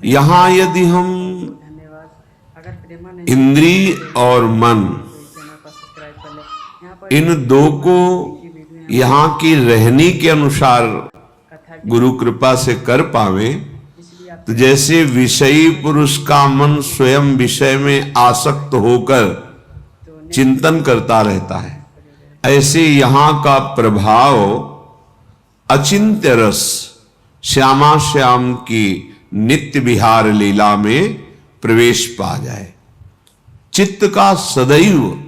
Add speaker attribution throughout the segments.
Speaker 1: यहाँ यदि हम इंद्रिय और मन इन दो को यहाँ की रहनी के अनुसार गुरु कृपा से कर पावे, तो जैसे विषयी पुरुष का मन स्वयं विषय में आसक्त होकर चिंतन करता रहता है, ऐसे यहाँ का प्रभाव अचिंत्य रस श्यामा श्याम की नित्य विहार लीला में प्रवेश पा जाए। चित्त का सदैव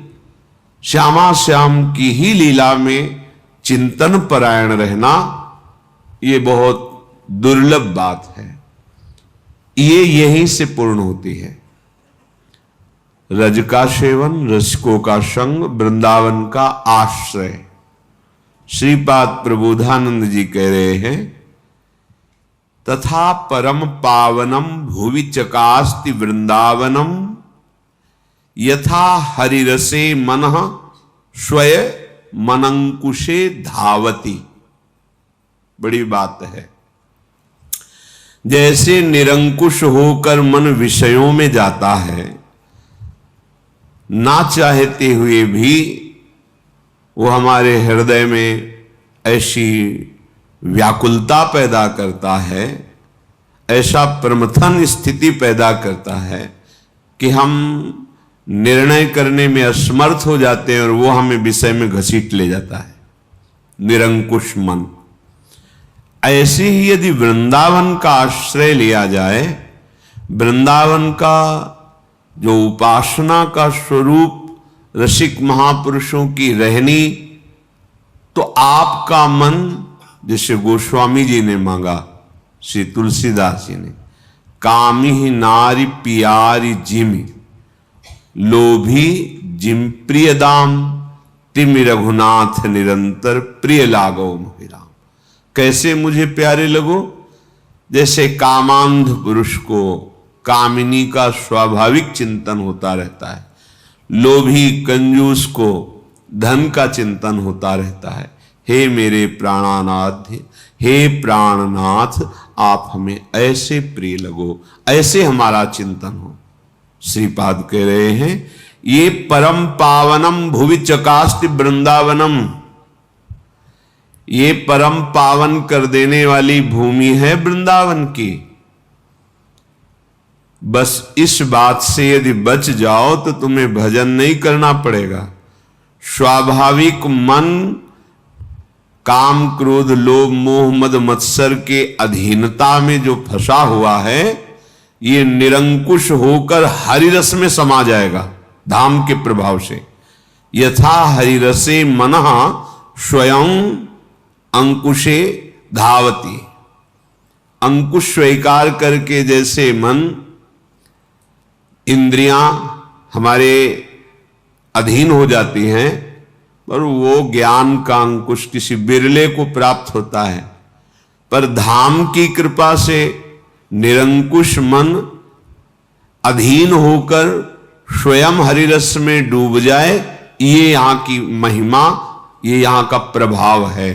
Speaker 1: श्यामा श्याम की ही लीला में चिंतन परायण रहना ये बहुत दुर्लभ बात है। ये यहीं से पूर्ण होती है। रज का सेवन, रसिकों का संग, वृंदावन का आश्रय। श्रीपाद प्रबोधानंद जी कह रहे हैं, तथा परम पावनम भुवि चकास्ति वृंदावनम यथा हरिरसे मनः स्वय मनंकुशे धावति। बड़ी बात है। जैसे निरंकुश होकर मन विषयों में जाता है, ना चाहते हुए भी वो हमारे हृदय में ऐसी व्याकुलता पैदा करता है, ऐसा प्रमथन स्थिति पैदा करता है कि हम निर्णय करने में असमर्थ हो जाते हैं और वो हमें विषय में घसीट ले जाता है, निरंकुश मन। ऐसे ही यदि वृंदावन का आश्रय लिया जाए, वृंदावन का जो उपासना का स्वरूप रसिक महापुरुषों की रहनी, तो आपका मन, जैसे गोस्वामी जी ने मांगा, श्री तुलसीदास जी ने, कामी ही नारी पियारी जिमि लोभी जिम प्रिय दाम तिमि रघुनाथ निरंतर प्रिय लागो मोहिराम। कैसे मुझे प्यारे लगो? जैसे कामांध पुरुष को कामिनी का स्वाभाविक चिंतन होता रहता है, लोभी कंजूस को धन का चिंतन होता रहता है। हे मेरे प्राणानाथ, हे प्राणनाथ, आप हमें ऐसे प्रिय लगो, ऐसे हमारा चिंतन हो। श्रीपाद कह रहे हैं, ये परम पावनम भुवि चकास्ति वृंदावनम, ये परम पावन कर देने वाली भूमि है वृंदावन की। बस इस बात से यदि बच जाओ तो तुम्हें भजन नहीं करना पड़ेगा। स्वाभाविक मन काम क्रोध लोभ मोह मद मत्सर के अधीनता में जो फंसा हुआ है, ये निरंकुश होकर हरिरस में समा जाएगा धाम के प्रभाव से। यथा हरिरसे मनः स्वयं अंकुशे धावती। अंकुश स्वीकार करके जैसे मन, इंद्रियां हमारे अधीन हो जाती हैं, पर वो ज्ञान का अंकुश किसी बिरले को प्राप्त होता है। पर धाम की कृपा से निरंकुश मन अधीन होकर स्वयं हरिरस में डूब जाए, ये यहाँ की महिमा, ये यहाँ का प्रभाव है।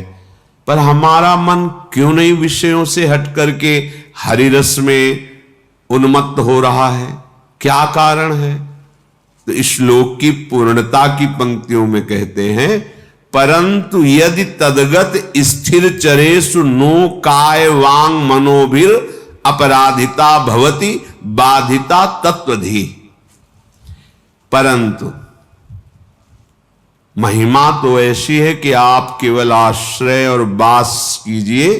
Speaker 1: पर हमारा मन क्यों नहीं विषयों से हट करके हरिरस में उन्मत्त हो रहा है? क्या कारण है? तो इस श्लोक की पूर्णता की पंक्तियों में कहते हैं, परंतु यदि तदगत स्थिर चरेषु नो काय वांग मनोभिर अपराधिता भवति बाधिता तत्वधि। परंतु महिमा तो ऐसी है कि आप केवल आश्रय और वास कीजिए,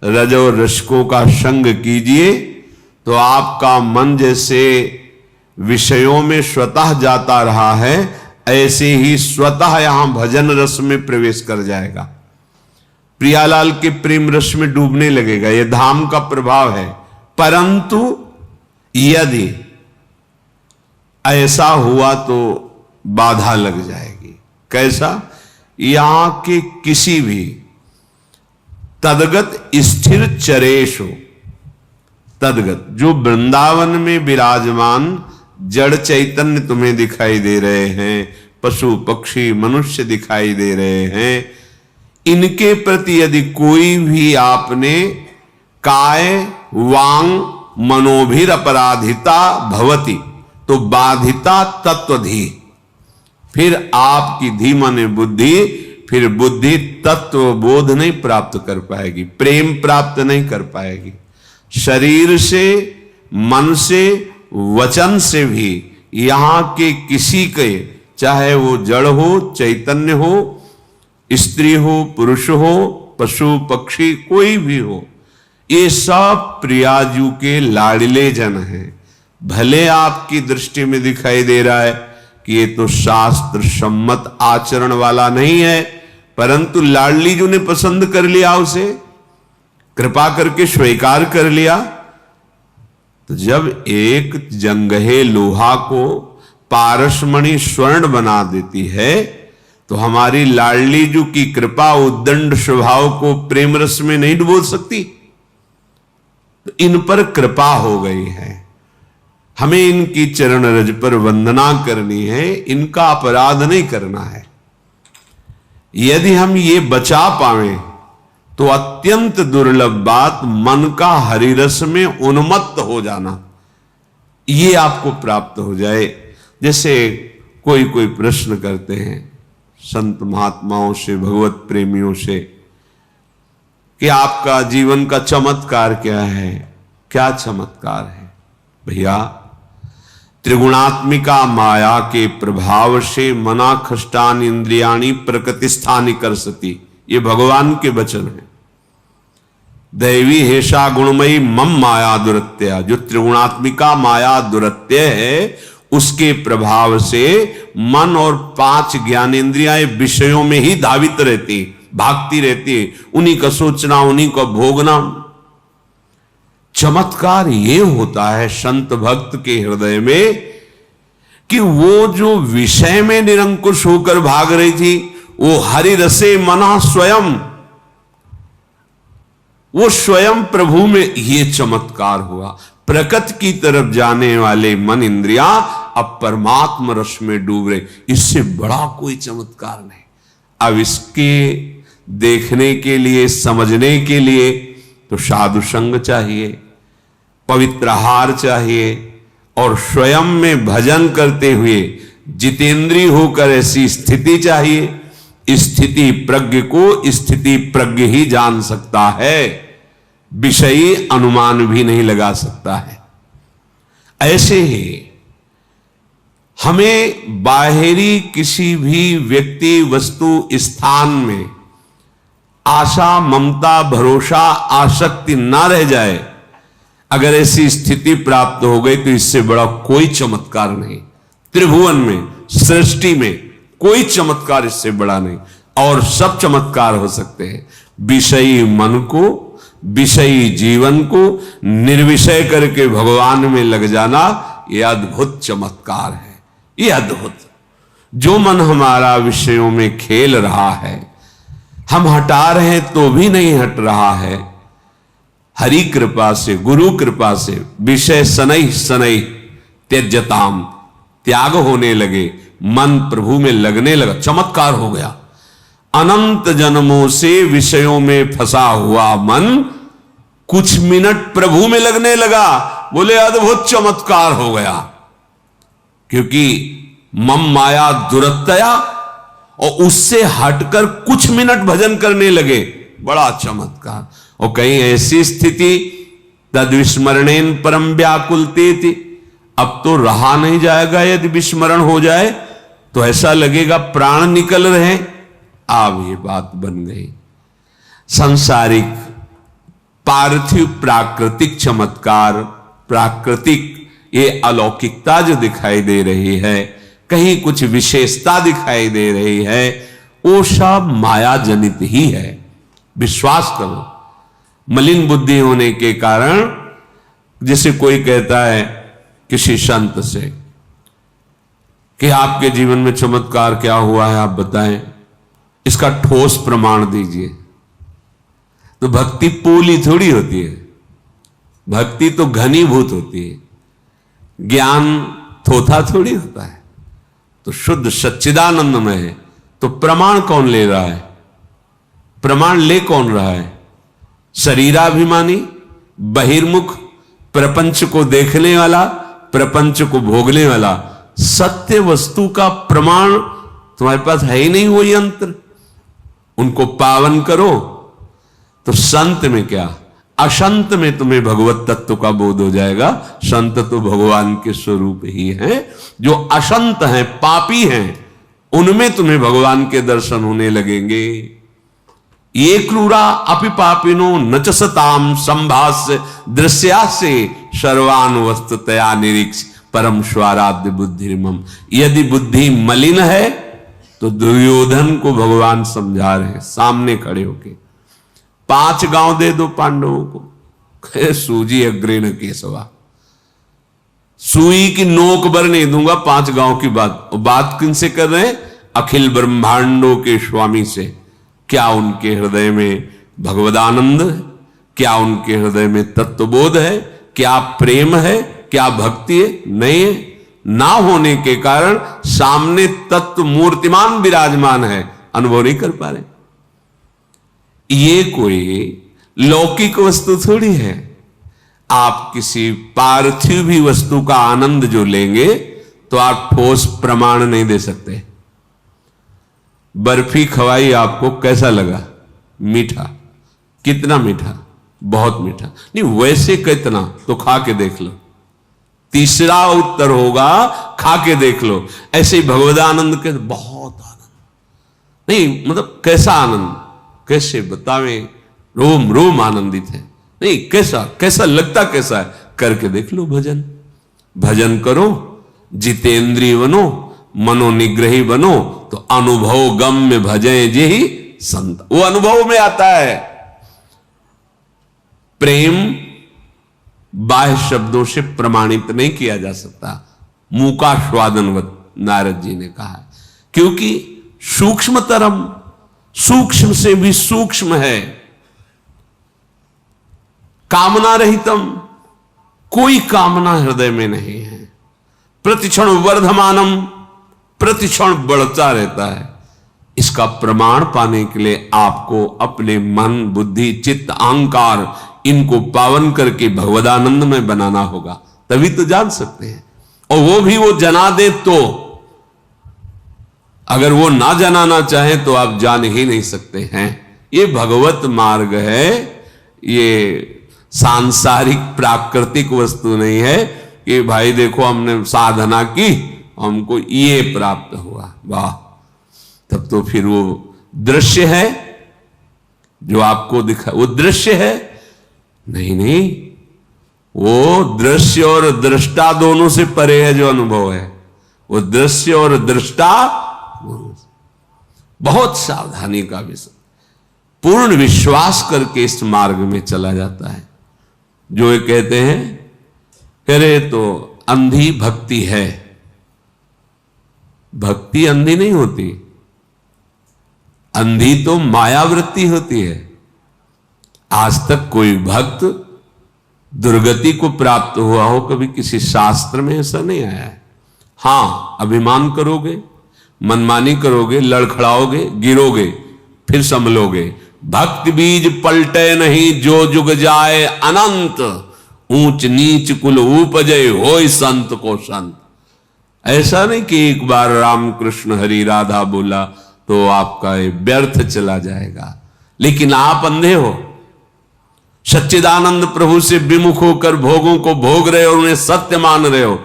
Speaker 1: रज और रसिकों का संग कीजिए, तो आपका मन जैसे विषयों में स्वतः जाता रहा है, ऐसे ही स्वतः यहां भजन रस में प्रवेश कर जाएगा, प्रियालाल के प्रेम रस में डूबने लगेगा। यह धाम का प्रभाव है। परंतु यदि ऐसा हुआ तो बाधा लग जाएगी। कैसा? यहां के किसी भी तदगत स्थिर चरेशो, तदगत जो वृंदावन में विराजमान जड़ चैतन्य तुम्हें दिखाई दे रहे हैं, पशु पक्षी मनुष्य दिखाई दे रहे हैं, इनके प्रति यदि कोई भी आपने काय वांग मनोभिर अपराधिता भवति, तो बाधिता तत्वधि, फिर आपकी धी माने बुद्धि, फिर बुद्धि तत्व बोध नहीं प्राप्त कर पाएगी, प्रेम प्राप्त नहीं कर पाएगी। शरीर से, मन से, वचन से भी यहां के किसी के, चाहे वो जड़ हो, चैतन्य हो, स्त्री हो, पुरुष हो, पशु पक्षी कोई भी हो, ये सब प्रियाजू के लाडले जन हैं। भले आपकी दृष्टि में दिखाई दे रहा है कि ये तो शास्त्र सम्मत आचरण वाला नहीं है, परंतु लाडली जी ने पसंद कर लिया, उसे कृपा करके स्वीकार कर लिया। तो जब एक जंगहे लोहा को पारसमणि स्वर्ण बना देती है, तो हमारी लाडली जी की कृपा उद्दंड स्वभाव को प्रेम रस में नहीं डुबो सकती। तो इन पर कृपा हो गई है, हमें इनकी चरण रज पर वंदना करनी है, इनका अपराध नहीं करना है। यदि हम ये बचा पाए तो अत्यंत दुर्लभ बात मन का हरिरस में उन्मत्त हो जाना, ये आपको प्राप्त हो जाए। जैसे कोई कोई प्रश्न करते हैं संत महात्माओं से, भगवत प्रेमियों से, कि आपका जीवन का चमत्कार क्या है? क्या चमत्कार है? भैया, त्रिगुणात्मिका माया के प्रभाव से मना खष्टान इंद्रियाणी प्रकृतिस्थानी कर सती, ये भगवान के वचन है। दैवी हेषा गुणमयी मम माया दुरत्या, जो त्रिगुणात्मिका माया दुरत्य है, उसके प्रभाव से मन और 5 ज्ञानेंद्रियाएं विषयों में ही धावित रहती, भागती रहती है, उन्हीं का सोचना, उन्हीं का भोगना। चमत्कार ये होता है संत भक्त के हृदय में कि वो जो विषय में निरंकुश होकर भाग रही थी, वो हरि रसे मना स्वयं, वो स्वयं प्रभु में ये चमत्कार हुआ। प्रकृति की तरफ जाने वाले मन इंद्रिया अब परमात्मा रस में डूब रहे, इससे बड़ा कोई चमत्कार नहीं। अब इसके देखने के लिए, समझने के लिए तो साधु संग चाहिए, पवित्र आहार चाहिए, और स्वयं में भजन करते हुए जितेंद्रीय होकर ऐसी स्थिति चाहिए। स्थिति प्रज्ञ को स्थिति प्रज्ञ ही जान सकता है, विषयी अनुमान भी नहीं लगा सकता है। ऐसे ही हमें बाहरी किसी भी व्यक्ति, वस्तु, स्थान में आशा, ममता, भरोसा, आसक्ति ना रह जाए। अगर ऐसी स्थिति प्राप्त हो गई तो इससे बड़ा कोई चमत्कार नहीं। त्रिभुवन में, सृष्टि में कोई चमत्कार इससे बड़ा नहीं। और सब चमत्कार हो सकते हैं। विषयी मन को, विषयी जीवन को निर्विषय करके भगवान में लग जाना, यह अद्भुत चमत्कार है। यह अद्भुत, जो मन हमारा विषयों में खेल रहा है, हम हटा रहे हैं तो भी नहीं हट रहा है, हरि कृपा से, गुरु कृपा से विषय शनै शनै त्यज्यताम, त्याग होने लगे, मन प्रभु में लगने लगा, चमत्कार हो गया। अनंत जन्मों से विषयों में फंसा हुआ मन कुछ मिनट प्रभु में लगने लगा, बोले अद्भुत चमत्कार हो गया। क्योंकि मम माया दुरत्या, और उससे हटकर कुछ मिनट भजन करने लगे, बड़ा चमत्कार। और कहीं ऐसी स्थिति तद विस्मरणेन परम व्याकुलते थी, अब तो रहा नहीं जाएगा, यदि विस्मरण हो जाए तो ऐसा लगेगा प्राण निकल रहे। अब ये बात बन गई। सांसारिक, पार्थिव, प्राकृतिक चमत्कार, प्राकृतिक ये अलौकिकता जो दिखाई दे रही है, कहीं कुछ विशेषता दिखाई दे रही है, वो सब माया जनित ही है। विश्वास करो। मलिन बुद्धि होने के कारण, जैसे कोई कहता है किसी संत से कि आपके जीवन में चमत्कार क्या हुआ है, आप बताएं, इसका ठोस प्रमाण दीजिए। तो भक्ति पोली थोड़ी होती है, भक्ति तो घनीभूत होती है, ज्ञान थोथा थोड़ी होता है। तो शुद्ध सच्चिदानंदमय है, तो प्रमाण कौन ले रहा है? प्रमाण ले कौन रहा है? शरीराभिमानी, बहिर्मुख, प्रपंच को देखने वाला, प्रपंच को भोगने वाला, सत्य वस्तु का प्रमाण तुम्हारे पास है ही नहीं वो यंत्र। उनको पावन करो तो संत में क्या, असंत में तुम्हें भगवत तत्व का बोध हो जाएगा। संत तो भगवान के स्वरूप ही हैं। जो असंत हैं, पापी हैं, उनमें तुम्हें भगवान के दर्शन होने लगेंगे। ये क्रूरा अपि पापिनो न च सताम संभास्य दृश्यासे सर्वान वस्तुतया निरीक्ष परम स्वाराध्य बुद्धिर्मम। यदि बुद्धि मलिन है तो दुर्योधन को भगवान समझा रहे हैं सामने खड़े होके। 5 गांव दे दो पांडवों को, सूजी अग्रेण केशवा, सुई की नोक भर नहीं दूंगा 5 गांव की बात। और बात किनसे कर रहे हैं? अखिल ब्रह्मांडों के स्वामी से। क्या उनके हृदय में भगवदानंद है? क्या उनके हृदय में तत्वबोध है? क्या प्रेम है? क्या भक्ति है? नहीं है। ना होने के कारण सामने तत्व मूर्तिमान विराजमान है, अनुभव नहीं कर पा रहे। ये कोई लौकिक वस्तु थोड़ी है। आप किसी पार्थिव भी वस्तु का आनंद जो लेंगे तो आप ठोस प्रमाण नहीं दे सकते। बर्फी खवाई आपको, कैसा लगा? मीठा। कितना मीठा? बहुत मीठा। नहीं, वैसे कितना? तो खा के देख लो। तीसरा उत्तर होगा खा के देख लो। ऐसे ही भगवदानंद के बहुत आनंद नहीं, मतलब कैसा आनंद, कैसे बतावें, रोम रोम आनंदित है। नहीं, कैसा कैसा लगता कैसा है? करके देख लो। भजन भजन करो, जितेंद्रिय बनो, मनोनिग्रही बनो, तो अनुभव गम में भजे जे ही संत। वो अनुभव में आता है। प्रेम बाह्य शब्दों से प्रमाणित नहीं किया जा सकता। मूकाश्वादनवत नारद जी ने कहा, क्योंकि सूक्ष्मतरम, सूक्ष्म से भी सूक्ष्म है। कामना रहितम, कोई कामना हृदय में नहीं है। प्रतिक्षण वर्धमानम, प्रतिक्षण बढ़ता रहता है। इसका प्रमाण पाने के लिए आपको अपने मन, बुद्धि, चित्त, अहंकार, इनको पावन करके भगवदानंद में बनाना होगा, तभी तो जान सकते हैं। और वो भी वो जना दे तो। अगर वो ना जनाना चाहे तो आप जान ही नहीं सकते हैं। ये भगवत मार्ग है। ये सांसारिक प्राकृतिक वस्तु नहीं है कि भाई देखो हमने साधना की, हमको ये प्राप्त हुआ, वाह। तब तो फिर वो दृश्य है जो आपको दिखा, वो दृश्य है। नहीं नहीं, वो दृश्य और दृष्टा दोनों से परे है जो अनुभव है। वो दृश्य और दृष्टा बहुत सावधानी का विषय। पूर्ण विश्वास करके इस मार्ग में चला जाता है। जो ये कहते हैं करे तो अंधी भक्ति है। भक्ति अंधी नहीं होती, अंधी तो मायावृत्ति होती है। आज तक कोई भक्त दुर्गति को प्राप्त हुआ हो कभी किसी शास्त्र में ऐसा नहीं आया है। हां, अभिमान करोगे, मनमानी करोगे, लड़खड़ाओगे, गिरोगे, फिर संभलोगे। भक्त बीज पलटे नहीं, जो जुग जाए अनंत, ऊंच नीच कुल उपजय होय संत को संत। ऐसा नहीं कि एक बार रामकृष्ण हरि राधा बोला तो आपका ये व्यर्थ चला जाएगा। लेकिन आप अंधे हो, सच्चिदानंद प्रभु से विमुख होकर भोगों को भोग रहे हो, उन्हें सत्य मान रहे हो,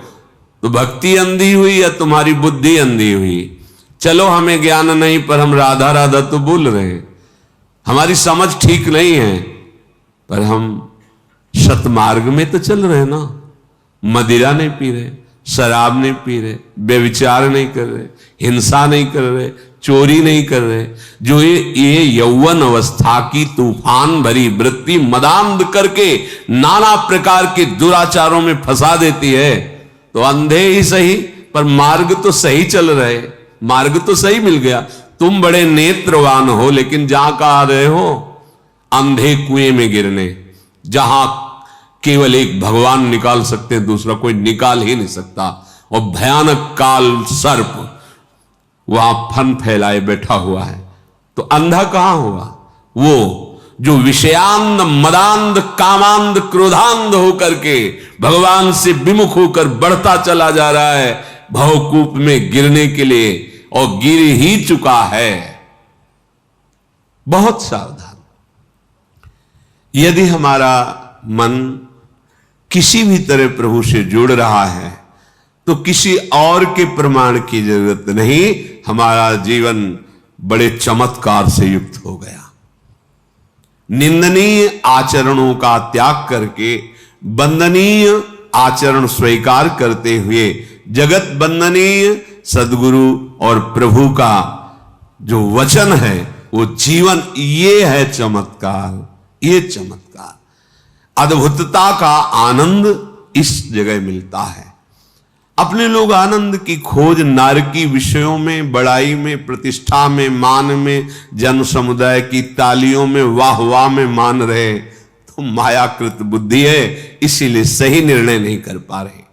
Speaker 1: तो भक्ति अंधी हुई या तुम्हारी बुद्धि अंधी हुई? चलो हमें ज्ञान नहीं, पर हम राधा राधा तो बोल रहे हैं। हमारी समझ ठीक नहीं है, पर हम सतमार्ग में तो चल रहे ना। मदिरा नहीं पी रहे, शराब नहीं पी रहे, व्यभिचार नहीं कर रहे, हिंसा नहीं कर रहे, चोरी नहीं कर रहे। जो ये यौवन अवस्था की तूफान भरी वृत्ति मदांध करके नाना प्रकार के दुराचारों में फंसा देती है, तो अंधे ही सही पर मार्ग तो सही चल रहे, मार्ग तो सही मिल गया। तुम बड़े नेत्रवान हो, लेकिन जहां का आ रहे हो अंधे कुएं में गिरने, जहां केवल एक भगवान निकाल सकते हैं, दूसरा कोई निकाल ही नहीं सकता। और भयानक काल सर्प वहां फन फैलाए बैठा हुआ है, तो अंधा कहां हुआ? वो जो विषयांध मदांध कामांध क्रोधांध होकर के भगवान से विमुख होकर बढ़ता चला जा रहा है भवकूप में गिरने के लिए, और गिर ही चुका है। बहुत सावधान। यदि हमारा मन किसी भी तरह प्रभु से जुड़ रहा है तो किसी और के प्रमाण की जरूरत नहीं, हमारा जीवन बड़े चमत्कार से युक्त हो गया। निंदनीय आचरणों का त्याग करके वंदनीय आचरण स्वीकार करते हुए जगत वंदनीय सद्गुरु और प्रभु का जो वचन है वो जीवन, ये है चमत्कार। ये चमत्कार, अद्भुतता का आनंद इस जगह मिलता है। अपने लोग आनंद की खोज नारकी विषयों में, बड़ाई में, प्रतिष्ठा में, मान में, जन समुदाय की तालियों में, वाह वाह में मान रहे, तो मायाकृत बुद्धि है, इसीलिए सही निर्णय नहीं कर पा रहे।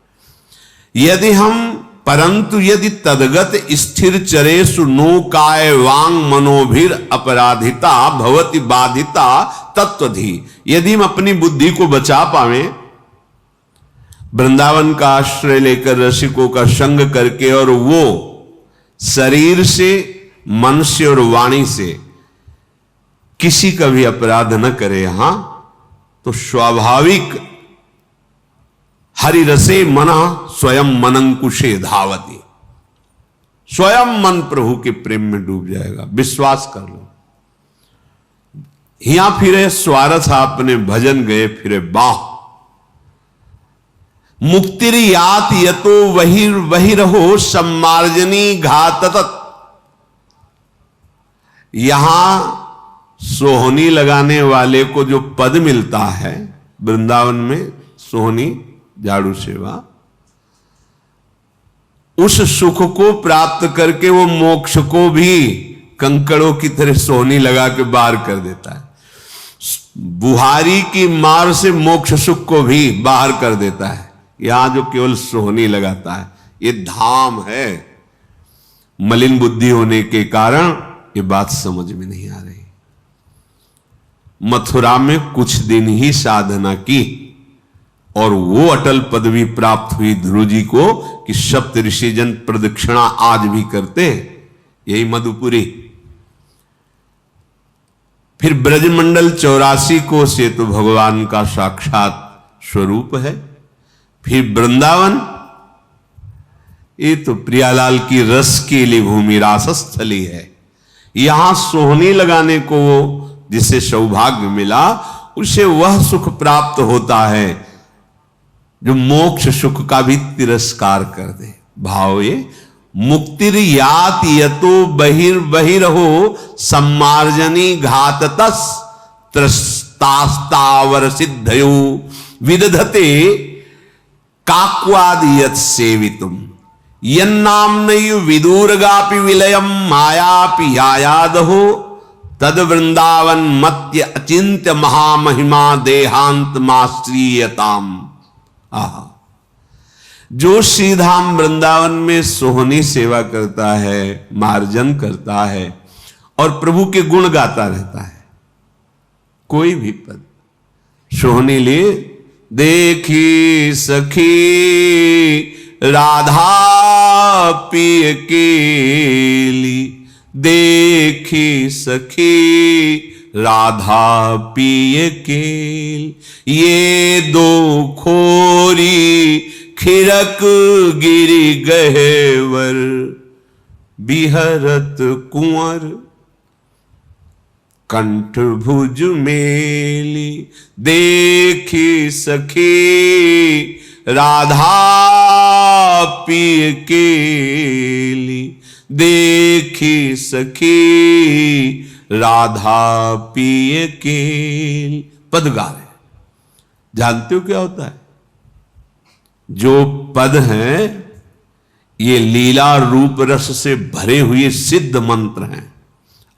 Speaker 1: यदि हम परंतु यदि तदगत स्थिर चरेषु नो काय वांग मनोभिर अपराधिता भवति बाधिता तत्वधि, यदि हम अपनी बुद्धि को बचा पावे, वृंदावन का आश्रय लेकर रसिकों का संग करके, और वो शरीर से, मन से और वाणी से किसी का भी अपराध न करे यहां, तो स्वाभाविक हरि रसे मना स्वयं मनंकुशे धावती, स्वयं मन प्रभु के प्रेम में डूब जाएगा। विश्वास कर लो। हिया फिरे स्वारथ आपने भजन गए फिरे बाह, मुक्तिर यात यतो वही रहो सम्मार्जनी घातत। यहां सोहनी लगाने वाले को जो पद मिलता है वृंदावन में, सोहनी झाड़ू सेवा, उस सुख को प्राप्त करके वो मोक्ष को भी कंकड़ों की तरह सोहनी लगा के बाहर कर देता है। बुहारी की मार से मोक्ष सुख को भी बाहर कर देता है। यहां जो केवल सोहनी लगाता है, ये धाम है। मलिन बुद्धि होने के कारण ये बात समझ में नहीं आ रही। मथुरा में कुछ दिन ही साधना की और वो अटल पदवी प्राप्त हुई ध्रुव जी को कि सप्त ऋषिजन प्रदक्षिणा आज भी करते हैं, यही मधुपुरी। फिर ब्रजमंडल 84 को से तो भगवान का साक्षात स्वरूप है। फिर वृंदावन, ये तो प्रियालाल की रस के लिए भूमि रासस्थली है। यहां सोहनी लगाने को जिसे सौभाग्य मिला, उसे वह सुख प्राप्त होता है जो मोक्ष सुख का भी तिरस्कार कर दे। भाव ये मुक्तिर यात यतो बहिरहो सम्मार्जनी घाततस त्रस्तास्तावर सिद्धयो विदधते काक्वाद यत् सेवितुम यन्नाम्नयु विदूरगापि विलयम मायापि यायादहो तद वृंदावन मत्य अचिंत्य महामहिमा देहांत माश्रीयताम। आहा, जो श्रीधाम वृंदावन में सोहनी सेवा करता है, मार्जन करता है और प्रभु के गुण गाता रहता है, कोई भी पद सोहनी लिए, देखी सखी राधा पिय केली, देखी सखी राधा पिय केल, ये दो खोरी खिरक गिरी गहेवर बिहरत कुंवर कंठ भुज मेली, देखी सखी राधा पिय केली, देखी सखी राधा पिय केल। पद गा रहे, जानते हो क्या होता है? जो पद हैं ये लीला रूप रस से भरे हुए सिद्ध मंत्र हैं।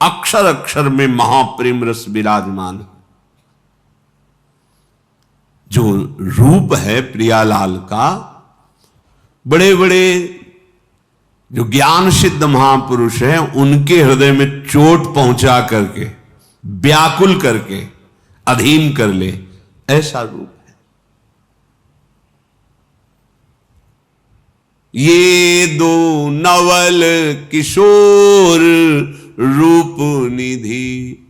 Speaker 1: अक्षर अक्षर में महाप्रेम रस विराजमान है। जो रूप है प्रियालाल का, बड़े बड़े जो ज्ञान सिद्ध महापुरुष हैं उनके हृदय में चोट पहुंचा करके, व्याकुल करके अधीन कर ले, ऐसा रूप है। ये दो नवल किशोर रूप निधि,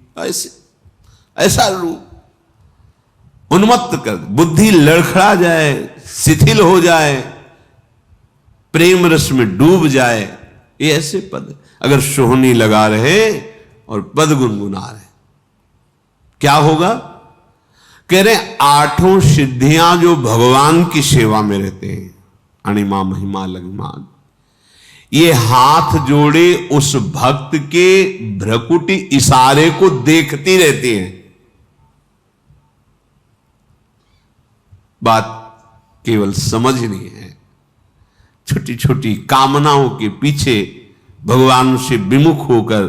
Speaker 1: ऐसा रूप उन्मत्त कर, बुद्धि लड़खड़ा जाए, शिथिल हो जाए, प्रेम रस में डूब जाए। ये ऐसे पद अगर सोहनी लगा रहे और पद गुनगुना रहे, क्या होगा? कह रहे आठों सिद्धियां जो भगवान की सेवा में रहते हैं, अणिमा महिमा लघिमान, ये हाथ जोड़े उस भक्त के भ्रकुटी इशारे को देखती रहती हैं। बात केवल समझनी है। छोटी छोटी कामनाओं के पीछे भगवान से विमुख होकर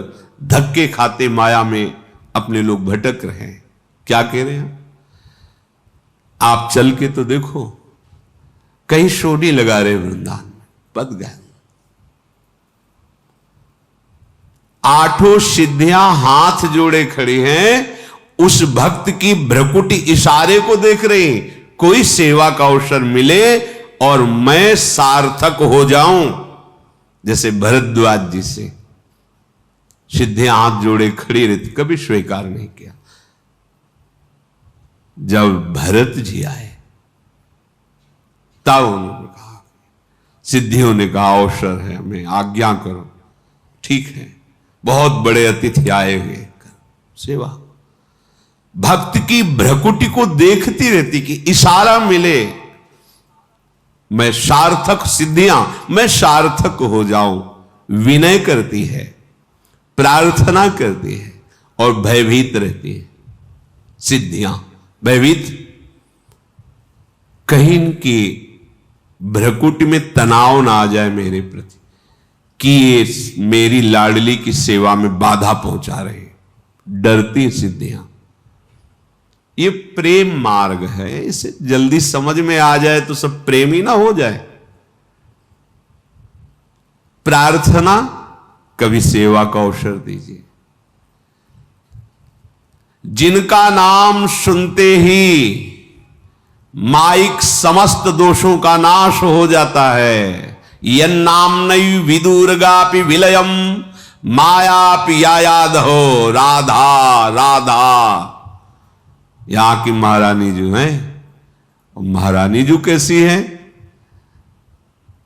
Speaker 1: धक्के खाते माया में अपने लोग भटक रहे हैं। क्या कह रहे हैं? आप चल के तो देखो, कहीं सोनी लगा रहे वृंदावन में, पद गए। आठों सिद्धियां हाथ जोड़े खड़ी हैं, उस भक्त की भ्रकुटी इशारे को देख रही। कोई सेवा का अवसर मिले और मैं सार्थक हो जाऊं, जैसे भरद्वाज जी से सिद्धियां हाथ जोड़े खड़ी रहती, कभी स्वीकार नहीं किया। जब भरत जी आए तब उन्होंने कहा, सिद्धियों ने कहा अवसर है, हमें आज्ञा करो। ठीक है, बहुत बड़े अतिथि आए हुए, सेवा। भक्त की भ्रकुटी को देखती रहती कि इशारा मिले, मैं सार्थक, सिद्धियां मैं सार्थक हो जाऊं। विनय करती है, प्रार्थना करती है और भयभीत रहती है। सिद्धियां भयभीत, कहीं की भ्रकुटी में तनाव ना आ जाए मेरे प्रति कि ये मेरी लाडली की सेवा में बाधा पहुंचा रहे, डरती सिद्धियां। ये प्रेम मार्ग है, इसे जल्दी समझ में आ जाए तो सब प्रेम ही ना हो जाए। प्रार्थना, कभी सेवा का अवसर दीजिए। जिनका नाम सुनते ही माइक समस्त दोषों का नाश हो जाता है। यन नाम नई विदुर्गापि विलयम मायापि यायाद हो, राधा राधा। यहां की महारानी जो है, महारानी जो कैसी है?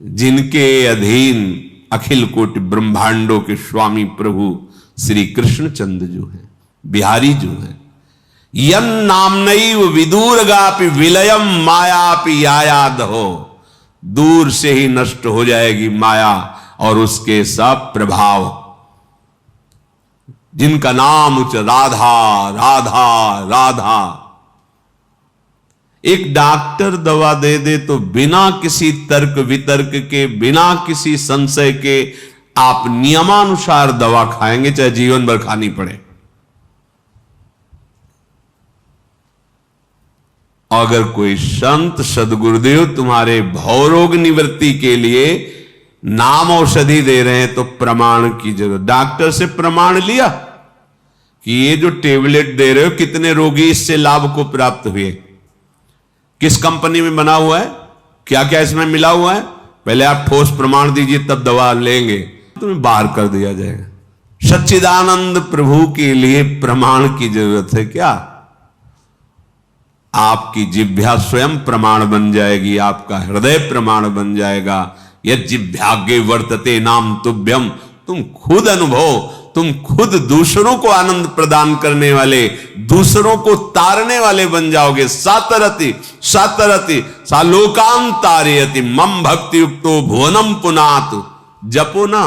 Speaker 1: जिनके अधीन अखिल कोटि ब्रह्मांडों के स्वामी प्रभु श्री कृष्णचंद्र जो है, बिहारी जो है। यन नामनैव विदुर्गापि विलयम मायापि यायाद हो, दूर से ही नष्ट हो जाएगी माया और उसके सब प्रभाव। जिनका नाम उच्च राधा राधा राधा। एक डॉक्टर दवा दे दे तो बिना किसी तर्क वितर्क के, बिना किसी संशय के आप नियमानुसार दवा खाएंगे, चाहे जीवन भर खानी पड़े। अगर कोई संत सदगुरुदेव तुम्हारे भवरोग निवृत्ति के लिए नाम औषधि दे रहे हैं तो प्रमाण की जरूरत। डॉक्टर से प्रमाण लिया कि ये जो टेबलेट दे रहे हो, कितने रोगी इससे लाभ को प्राप्त हुए, किस कंपनी में बना हुआ है, क्या क्या इसमें मिला हुआ है, पहले आप ठोस प्रमाण दीजिए तब दवा लेंगे। तुम्हें बाहर कर दिया जाएगा। सच्चिदानंद प्रभु के लिए प्रमाण की जरूरत है क्या? आपकी जिह्वा स्वयं प्रमाण बन जाएगी, आपका हृदय प्रमाण बन जाएगा। यद जिह्वाग्रे वर्तते नाम तुभ्यम, तुम खुद अनुभव, तुम खुद दूसरों को आनंद प्रदान करने वाले, दूसरों को तारने वाले बन जाओगे। सातरति सातरति सालोकान तारयति मम भक्ति युक्तो भुवनम पुनातु। जपो ना,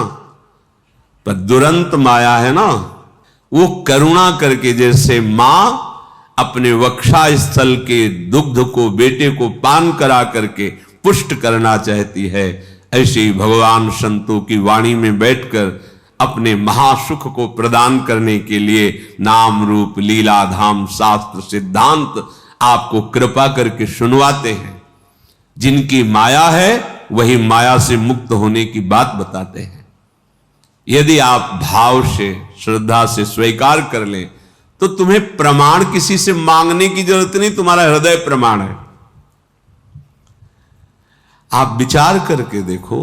Speaker 1: पर दुरंत माया है ना, वो करुणा करके जैसे मां अपने वक्षा स्थल के दुग्ध को बेटे को पान करा करके पुष्ट करना चाहती है, ऐसे ही भगवान संतों की वाणी में बैठकर अपने महासुख को प्रदान करने के लिए नाम रूप लीला धाम शास्त्र सिद्धांत आपको कृपा करके सुनवाते हैं। जिनकी माया है वही माया से मुक्त होने की बात बताते हैं। यदि आप भाव से श्रद्धा से स्वीकार कर लें तो तुम्हें प्रमाण किसी से मांगने की जरूरत नहीं, तुम्हारा हृदय प्रमाण है। आप विचार करके देखो,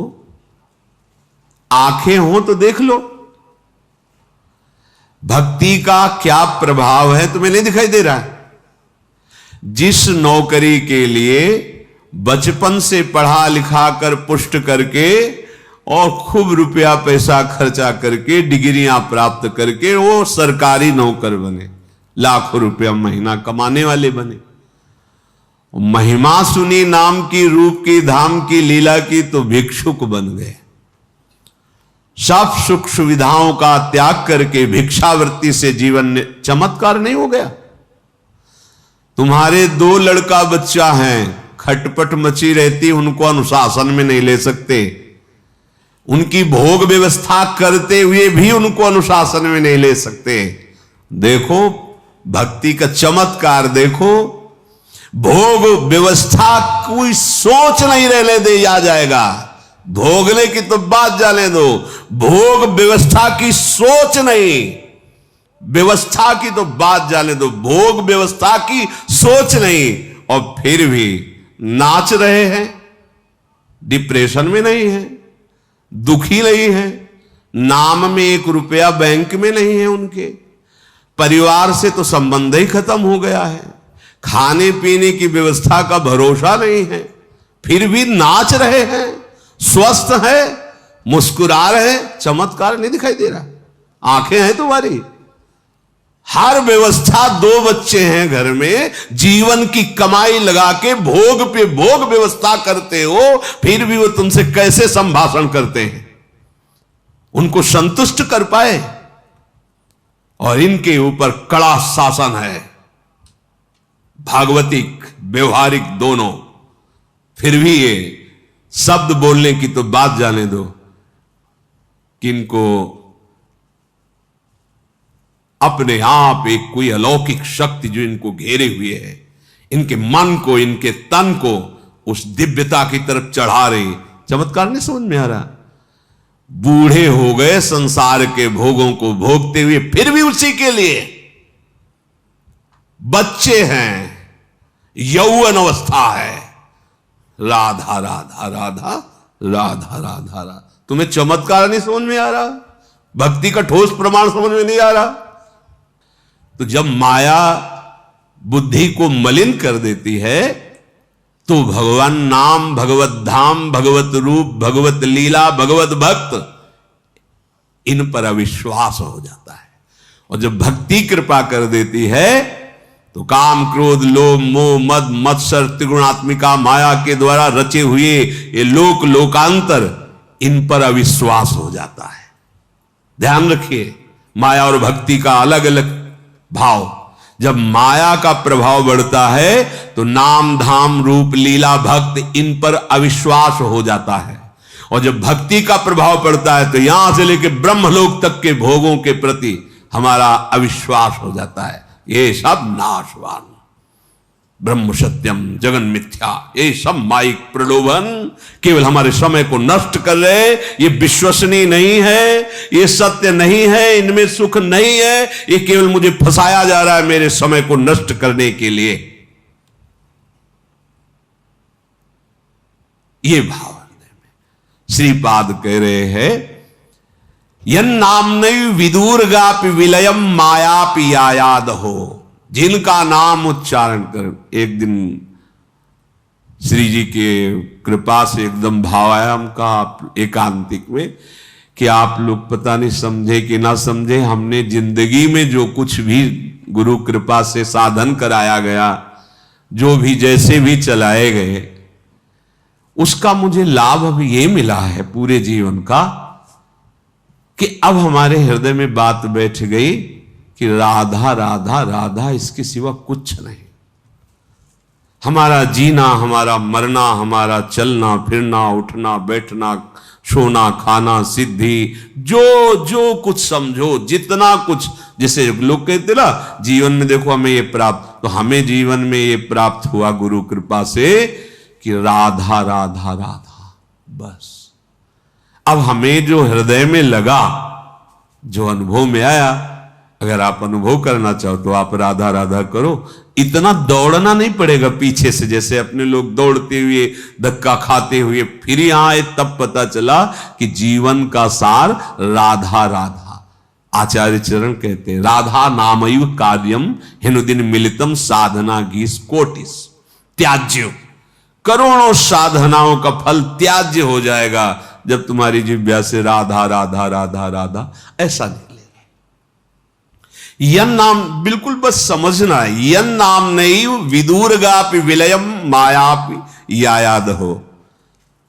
Speaker 1: आंखें हो तो देख लो, भक्ति का क्या प्रभाव है तुम्हें नहीं दिखाई दे रहा है? जिस नौकरी के लिए बचपन से पढ़ा लिखा कर पुष्ट करके और खूब रुपया पैसा खर्चा करके डिग्रियां प्राप्त करके वो सरकारी नौकर बने, लाखों रुपया महीना कमाने वाले बने, महिमा सुनी नाम की, रूप की, धाम की, लीला की, तो भिक्षुक बन गए। सब सुख सुविधाओं का त्याग करके भिक्षावृत्ति से जीवन चमत्कार नहीं हो गया? तुम्हारे 2 लड़का बच्चा हैं, खटपट मची रहती, उनको अनुशासन में नहीं ले सकते, उनकी भोग व्यवस्था करते हुए भी उनको अनुशासन में नहीं ले सकते। देखो भक्ति का चमत्कार, देखो भोग व्यवस्था कोई सोच नहीं रहने दे, आ जाएगा। भोगने की तो बात जाने दो, भोग व्यवस्था की सोच नहीं, व्यवस्था की तो बात जाने दो, भोग व्यवस्था की सोच नहीं, और फिर भी नाच रहे हैं, डिप्रेशन में नहीं है, दुखी नहीं है, नाम में 1 रुपया बैंक में नहीं है, उनके परिवार से तो संबंध ही खत्म हो गया है, खाने पीने की व्यवस्था का भरोसा नहीं है, फिर भी नाच रहे हैं, स्वस्थ है, मुस्कुरा रहे हैं। चमत्कार नहीं दिखाई दे रहा? आंखें हैं तुम्हारी, हर व्यवस्था, 2 बच्चे हैं घर में, जीवन की कमाई लगा के भोग पे भोग व्यवस्था करते हो, फिर भी वो तुमसे कैसे संभाषण करते हैं? उनको संतुष्ट कर पाए? और इनके ऊपर कड़ा शासन है, भागवतिक व्यवहारिक दोनों, फिर भी ये शब्द बोलने की तो बात जाने दो कि इनको अपने आप एक कोई अलौकिक शक्ति जो इनको घेरे हुए है, इनके मन को, इनके तन को उस दिव्यता की तरफ चढ़ा रही। चमत्कार नहीं समझ में आ रहा? बूढ़े हो गए संसार के भोगों को भोगते हुए, फिर भी उसी के लिए। बच्चे हैं, यौवन अवस्था है, राधा राधा राधा राधा राधा राधा। तुम्हें चमत्कार नहीं समझ में आ रहा? भक्ति का ठोस प्रमाण समझ में नहीं आ रहा? तो जब माया बुद्धि को मलिन कर देती है, तो भगवान नाम, भगवत धाम, भगवत रूप, भगवत लीला, भगवत भक्त, इन पर अविश्वास हो जाता है। और जब भक्ति कृपा कर देती है, तो काम, क्रोध, लोभ, मोह, मद, मत्सर, त्रिगुणात्मिका माया के द्वारा रचे हुए ये लोक लोकांतर, इन पर अविश्वास हो जाता है। ध्यान रखिए, माया और भक्ति का अलग अलग भाव। जब माया का प्रभाव बढ़ता है तो नाम, धाम, रूप, लीला, भक्त, इन पर अविश्वास हो जाता है। और जब भक्ति का प्रभाव पड़ता है तो यहां से लेकर ब्रह्मलोक तक के भोगों के प्रति हमारा अविश्वास हो जाता है। ये सब नाशवान, ब्रह्म सत्यम जगन मिथ्या, ये सब माइक प्रलोभन केवल हमारे समय को नष्ट कर रहे। ये विश्वसनीय नहीं है, ये सत्य नहीं है, इनमें सुख नहीं है, ये केवल मुझे फंसाया जा रहा है मेरे समय को नष्ट करने के लिए। ये भाव श्रीपाद कह रहे हैं, यन नामनैव विदुर्गापि विलयम मायापि यायाद हो। जिनका नाम उच्चारण कर, एक दिन श्री जी के कृपा से एकदम भाव आया हमका एकांतिक में कि आप लोग पता नहीं समझे कि ना समझे, हमने जिंदगी में जो कुछ भी गुरु कृपा से साधन कराया गया, जो भी जैसे भी चलाए गए, उसका मुझे लाभ अब ये मिला है पूरे जीवन का कि अब हमारे हृदय में बात बैठ गई कि राधा राधा राधा, इसके सिवा कुछ नहीं। हमारा जीना, हमारा मरना, हमारा चलना फिरना, उठना बैठना, सोना खाना, सिद्धि, जो जो कुछ समझो, जितना कुछ, जैसे लोग कहते ना जीवन में देखो हमें ये प्राप्त, तो हमें जीवन में ये प्राप्त हुआ गुरु कृपा से कि राधा राधा राधा। बस अब हमें जो हृदय में लगा, जो अनुभव में आया अगर आप अनुभव करना चाहो तो आप राधा राधा करो, इतना दौड़ना नहीं पड़ेगा पीछे से, जैसे अपने लोग दौड़ते हुए धक्का खाते हुए फिर यहां आए, तब पता चला कि जीवन का सार राधा राधा। आचार्य चरण कहते हैं राधा नामैव कार्यम हिनुदिन मिलितम साधना गीस कोटिस त्याज्य, करोड़ों साधनाओं का फल त्याज्य हो जाएगा जब तुम्हारी जिह्वा से राधा राधा राधा राधा ऐसा निकलेगा। यन नाम बिल्कुल बस समझना है, यन नाम नहीं विदूरगापि विलयम मायापि यायाद हो,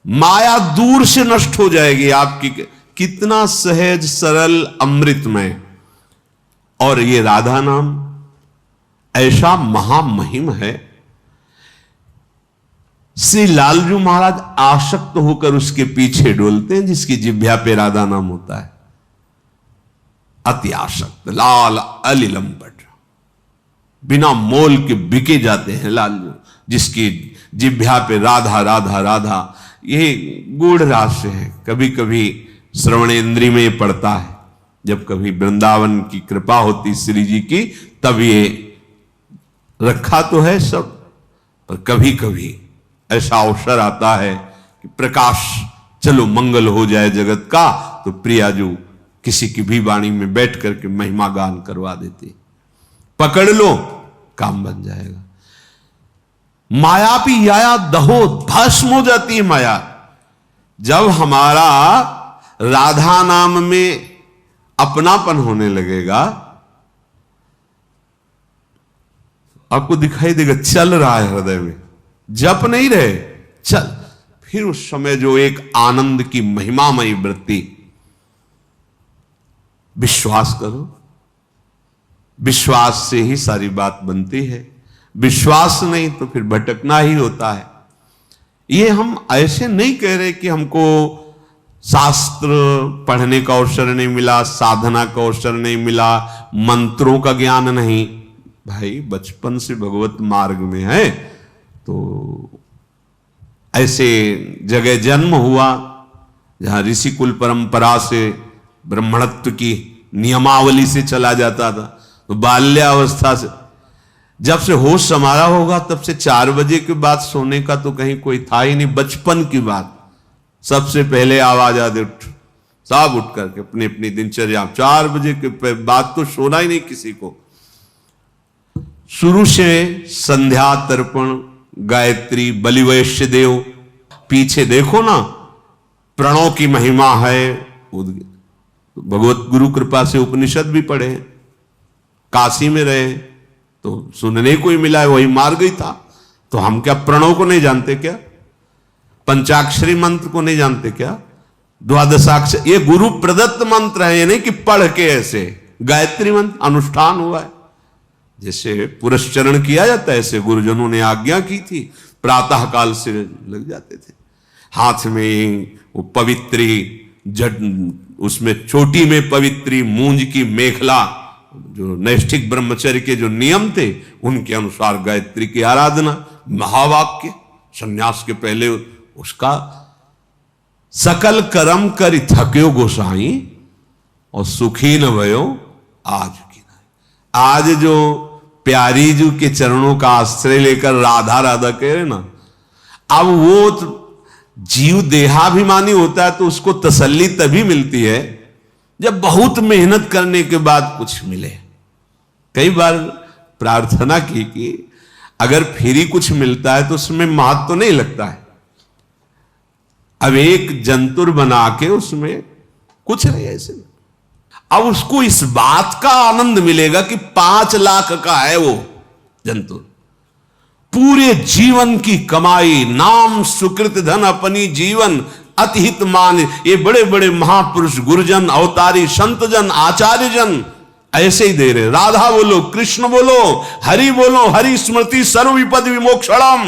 Speaker 1: माया दूर से नष्ट हो जाएगी आपकी। कितना सहज सरल अमृतमय, और ये राधा नाम ऐसा महामहिम है। श्री लालजू महाराज आसक्त होकर उसके पीछे डोलते हैं जिसकी जिह्वा पे राधा नाम होता है। अति आसक्त लाल अलिलंबट, बिना मोल के बिके जाते हैं लालजू, जिसकी जिह्वा पे राधा राधा राधा। ये गूढ़ रहस्य है, कभी कभी श्रवणेन्द्रिय में पड़ता है, जब कभी वृंदावन की कृपा होती श्री जी की तब ये रखा तो है सब, पर कभी कभी ऐसा अवसर आता है कि प्रकाश, चलो मंगल हो जाए जगत का, तो प्रियाजू किसी की भी वाणी में बैठ करके महिमा गान करवा देती, पकड़ लो काम बन जाएगा। माया भी याया दहो, भस्म हो जाती है माया। जब हमारा राधा नाम में अपनापन होने लगेगा, आपको दिखाई देगा चल रहा है हृदय में, जप नहीं रहे चल, फिर उस समय जो एक आनंद की महिमामयी वृत्ति। विश्वास करो, विश्वास से ही सारी बात बनती है, विश्वास नहीं तो फिर भटकना ही होता है। ये हम ऐसे नहीं कह रहे कि हमको शास्त्र पढ़ने का अवसर नहीं मिला, साधना का अवसर नहीं मिला, मंत्रों का ज्ञान नहीं। भाई बचपन से भगवत मार्ग में है तो ऐसे जगह जन्म हुआ जहां ऋषि कुल परंपरा से ब्राह्मणत्व की नियमावली से चला जाता था, तो बाल्यावस्था से जब से होश संभाला होगा तब से 4 बजे के बाद सोने का तो कहीं कोई था ही नहीं। बचपन की बात, सबसे पहले आवाज आदि उठ, सब उठ करके अपनी अपनी दिनचर्या, 4 बजे के बाद तो सोना ही नहीं किसी को। शुरू से संध्या तर्पण, गायत्री, बलिवैश्य देव, पीछे देखो ना प्रणव की महिमा है। भगवत गुरु कृपा से उपनिषद भी पढ़े, काशी में रहे तो सुनने को ही मिला है, वही मार्ग ही था। तो हम क्या प्रणव को नहीं जानते क्या? पंचाक्षरी मंत्र को नहीं जानते क्या? द्वादशाक्षर, ये गुरु प्रदत्त मंत्र है, ये नहीं कि पढ़ के ऐसे। गायत्री मंत्र अनुष्ठान हुआ है, जैसे पुरस्चरण किया जाता है ऐसे गुरुजनों ने आज्ञा की थी, प्रातः काल से लग जाते थे। हाथ में वो पवित्री जट, उसमें चोटी में पवित्री मूंज की मेखला, जो नैष्ठिक ब्रह्मचर्य के जो नियम थे उनके अनुसार गायत्री की आराधना, महावाक्य, संन्यास के पहले उसका सकल कर्म कर थक्यो गोसाई और सुखी न भयो आज की नहीं। आज जो प्यारी जी के चरणों का आश्रय लेकर राधा राधा कह रहे ना, अब वो तो जीव देहाभिमानी होता है तो उसको तसल्ली तभी मिलती है जब बहुत मेहनत करने के बाद कुछ मिले। कई बार प्रार्थना की कि अगर फ्री कुछ मिलता है तो उसमें महत्व तो नहीं लगता है। अब एक जंतुर बना के उसमें कुछ नहीं ऐसे, अब उसको इस बात का आनंद मिलेगा कि 5 लाख का है वो जंतुर, पूरे जीवन की कमाई, नाम सुकृत धन अपनी जीवन अतिहित मान। ये बड़े बड़े महापुरुष, गुरुजन, अवतारी, संतजन, आचार्यजन ऐसे ही दे रहे। राधा बोलो, कृष्ण बोलो, हरि बोलो, हरि स्मृति सर्व विपद विमोक्षणम।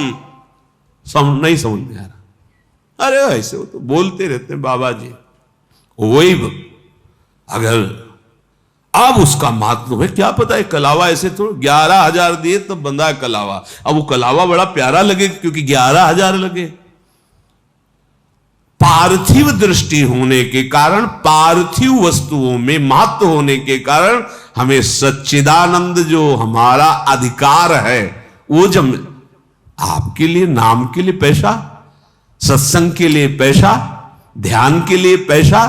Speaker 1: नहीं समझ में आ रहा? अरे ऐसे वो तो बोलते रहते हैं बाबा जी, वही अगर अब उसका महत्व है क्या पता है। कलावा ऐसे तो 11,000 दिए तब बंदा है कलावा। अब वो कलावा बड़ा प्यारा लगे क्योंकि 11,000 लगे, पार्थिव दृष्टि होने के कारण, पार्थिव वस्तुओं में महत्व होने के कारण हमें सच्चिदानंद जो हमारा अधिकार है वो जब आपके लिए, नाम के लिए पैसा, सत्संग के लिए पैसा, ध्यान के लिए पैसा,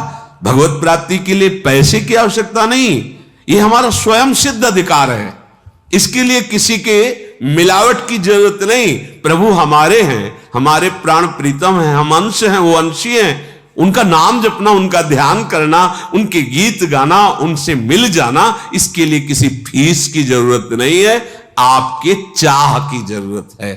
Speaker 1: भगवत प्राप्ति के लिए पैसे की आवश्यकता नहीं, ये हमारा स्वयं सिद्ध अधिकार है। इसके लिए किसी के मिलावट की जरूरत नहीं। प्रभु हमारे हैं, हमारे प्राण प्रीतम हैं, हम अंश हैं, वो अंशी हैं। उनका नाम जपना, उनका ध्यान करना, उनके गीत गाना, उनसे मिल जाना, इसके लिए किसी फीस की जरूरत नहीं है, आपके चाह की जरूरत है।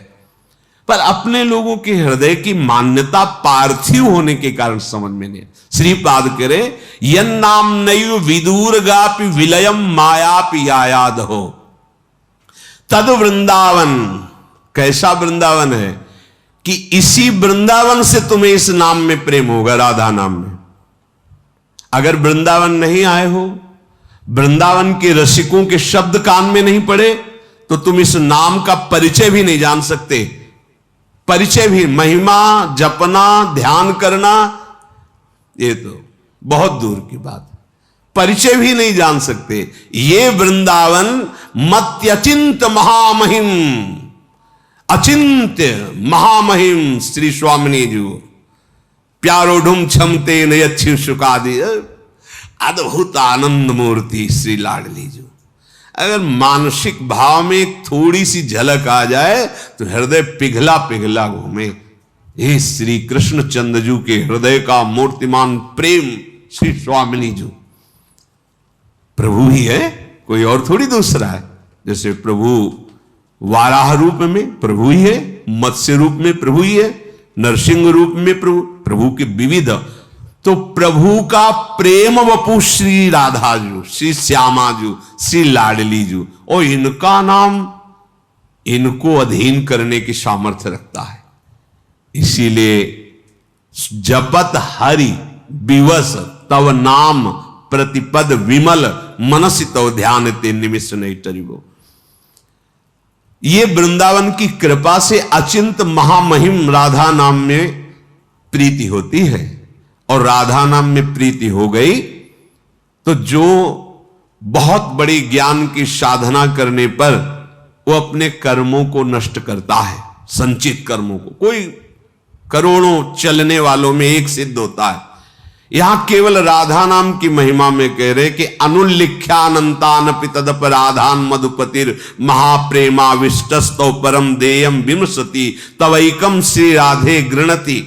Speaker 1: पर अपने लोगों के हृदय की मान्यता पार्थिव होने के कारण समझ में नहीं। श्रीपाद करे यन नाम नयु विदूरगापि विलयम मायापि आयाद हो तद वृंदावन। कैसा वृंदावन है कि इसी वृंदावन से तुम्हें इस नाम में प्रेम होगा, राधा नाम में। अगर वृंदावन नहीं आए हो, वृंदावन के रसिकों के शब्द कान में नहीं पड़े, तो तुम इस नाम का परिचय भी नहीं जान सकते। परिचय भी, महिमा जपना, ध्यान करना, ये तो बहुत दूर की बात है, परिचय भी नहीं जान सकते। ये वृंदावन मत्यचिंत महामहिम, अचिंत्य महामहिम श्री स्वामिनी जी प्यारोढ़ुम क्षमते नयच्छिव शुकादि, अद्भुत आनंद मूर्ति श्री लाडली जी। अगर मानसिक भाव में थोड़ी सी झलक आ जाए तो हृदय पिघला पिघला घूमे। ये श्री कृष्ण चंद्र के हृदय का मूर्तिमान प्रेम श्री स्वामिनी जी प्रभु ही है, कोई और थोड़ी दूसरा है। जैसे प्रभु वाराह रूप में प्रभु ही है, मत्स्य रूप में प्रभु ही है, नरसिंह रूप में प्रभु के विविध। तो प्रभु का प्रेम वपु श्री राधा जू, श्री श्यामा जू, श्री लाडली जू, और इनका नाम इनको अधीन करने की सामर्थ्य रखता है। इसीलिए जपत हरि विवश तव नाम प्रतिपद विमल मनसि तव ध्यान ते निमिष नहीं टरिबो। ये वृंदावन की कृपा से अचिंत महामहिम राधा नाम में प्रीति होती है, और राधा नाम में प्रीति हो गई तो जो बहुत बड़ी ज्ञान की साधना करने पर वो अपने कर्मों को नष्ट करता है, संचित कर्मों को। कोई करोड़ों चलने वालों में एक सिद्ध होता है। यहां केवल राधा नाम की महिमा में कह रहे कि अनुल्लिख्यानंतान पितदप राधान मधुपतिर महाप्रेमाविष्टस्तौ परम देयम विमसति तवैकम श्री राधे गृणति।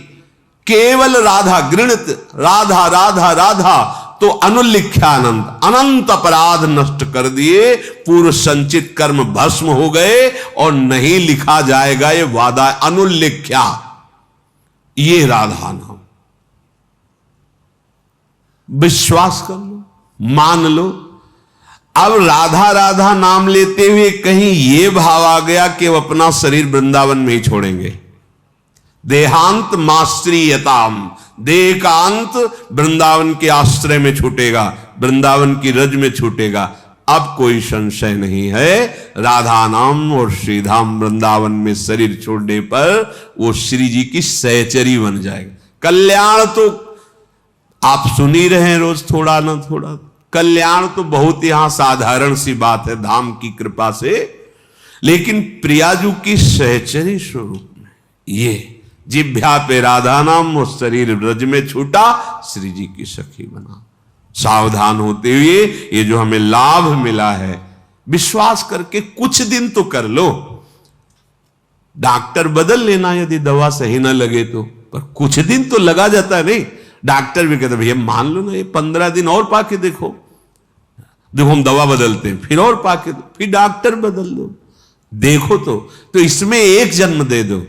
Speaker 1: केवल राधा गृणित, राधा राधा राधा, तो अनुल्लिख्यानंद, अनंत अपराध नष्ट कर दिए, पूर्व संचित कर्म भस्म हो गए और नहीं लिखा जाएगा ये वादा। अनुल्लिख्या, ये राधा नाम। विश्वास कर लो, मान लो। अब राधा राधा नाम लेते हुए कहीं ये भाव आ गया कि वो अपना शरीर वृंदावन में ही छोड़ेंगे। देहांत मास्त्रीयताम, देह का अंत वृंदावन के आश्रय में छूटेगा, वृंदावन की रज में छूटेगा। अब कोई संशय नहीं है, राधा नाम और श्रीधाम वृंदावन में शरीर छोड़ने पर वो श्री जी की सहचरी बन जाएगा। कल्याण तो आप सुन ही रहे हैं रोज थोड़ा ना थोड़ा। कल्याण तो बहुत यहां साधारण सी बात है धाम की कृपा से, लेकिन प्रियाजू की सहचरी स्वरूप में ये जिभ्या पे राधा नाम और शरीर ब्रज में छूटा, श्री जी की सखी बना। सावधान होते हुए ये जो हमें लाभ मिला है, विश्वास करके कुछ दिन तो कर लो। डॉक्टर बदल लेना यदि दवा सही ना लगे तो, पर कुछ दिन तो लगा जाता है। नहीं, डॉक्टर भी कहते भैया मान लो ना, ये 15 दिन और पाके देखो। देखो हम दवा बदलते हैं, फिर और पाके दो, फिर डॉक्टर बदल दो, देखो तो इसमें एक जन्म दे दो।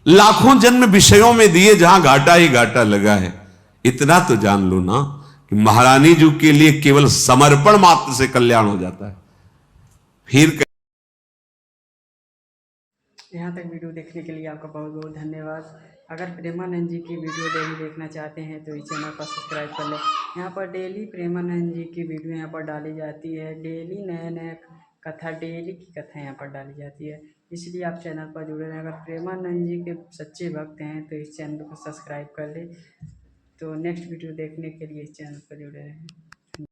Speaker 1: लाखों जन्म विषयों में दिए जहां घाटा ही घाटा लगा है। इतना तो जान लो ना कि महारानी जी के लिए केवल समर्पण मात्र से कल्याण हो जाता है। फिर
Speaker 2: यहाँ तक वीडियो देखने के लिए आपका बहुत बहुत धन्यवाद। अगर प्रेमानंद जी की वीडियो डेली देखना चाहते हैं तो इस चैनल को सब्सक्राइब कर लें। यहाँ पर डेली प्रेमानंद जी की वीडियो यहाँ पर डाली जाती है। डेली नया नया कथा, डेली की कथा यहाँ पर डाली जाती है, इसलिए आप चैनल पर जुड़े रहें। अगर प्रेमानंद जी के सच्चे भक्त हैं तो इस चैनल को सब्सक्राइब कर लें। तो नेक्स्ट वीडियो देखने के लिए इस चैनल पर जुड़े रहें।